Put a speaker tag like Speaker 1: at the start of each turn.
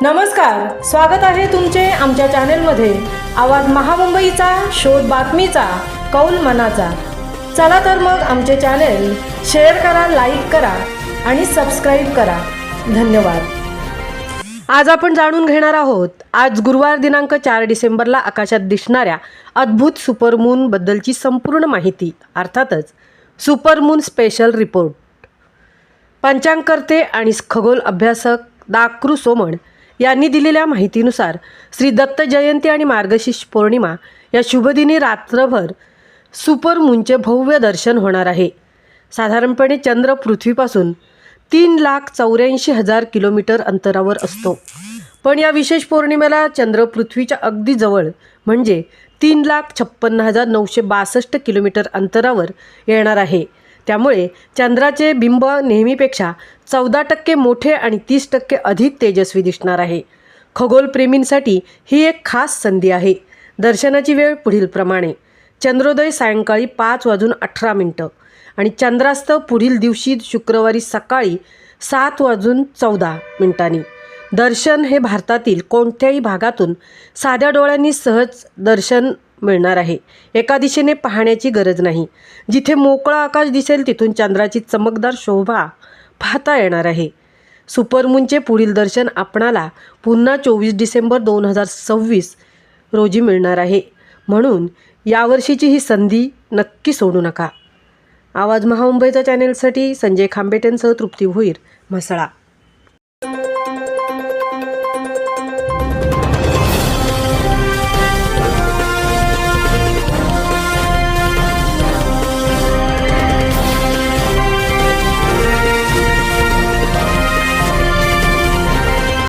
Speaker 1: नमस्कार, स्वागत आहे तुमचे आमच्या चॅनेलमध्ये। आवाज महामुंबईचा, शोध बातमीचा, कौल मनाचा। चला तर मग आमचे चॅनेल शेअर करा, लाईक करा आणि सबस्क्राईब करा। धन्यवाद। आज आपण जाणून घेणार आहोत आज गुरुवार दिनांक 4 डिसेंबरला आकाशात दिसणाऱ्या अद्भुत सुपरमून बद्दलची संपूर्ण माहिती, अर्थातच सुपरमून स्पेशल रिपोर्ट। पंचांगकर्ते आणि खगोल अभ्यासक दाकृ सोमण यांनी दिलेल्या माहितीनुसार श्री दत्त जयंती आणि मार्गशीर्ष पौर्णिमा या शुभदिनी रात्रभर सुपरमूनचे भव्य दर्शन होणार आहे। साधारणपणे चंद्र पृथ्वीपासून 3,84,000 किलोमीटर अंतरावर असतो, पण या विशेष पौर्णिमेला चंद्र पृथ्वीच्या अगदी जवळ म्हणजे 3,56,962 किलोमीटर अंतरावर येणार आहे। त्यामुळे चंद्राचे बिंब नेहमीपेक्षा 14% मोठे आणि 30% अधिक तेजस्वी दिसणार आहे। खगोलप्रेमींसाठी ही एक खास संधी आहे। दर्शनाची वेळ पुढील प्रमाणे: चंद्रोदय सायंकाळी 5:18 आणि चंद्रास्त पुढील दिवशी शुक्रवारी सकाळी 7:14 दर्शन हे भारतातील कोणत्याही भागातून साध्या डोळ्यांनी सहज दर्शन मिळणार आहे। एका दिशेने पाहण्याची गरज नाही, जिथे मोकळं आकाश दिसेल तिथून चंद्राची चमकदार शोभा पाहता येणार आहे। सुपरमूनचे पुढील दर्शन आपणाला पुन्हा 24 डिसेंबर 2026 रोजी मिळणार आहे, म्हणून यावर्षीची ही संधी नक्की सोडू नका। आवाज महामुंबईचा चॅनेलसाठी संजय खांबेटेंसह तृप्ती भोईर, म्हसळा।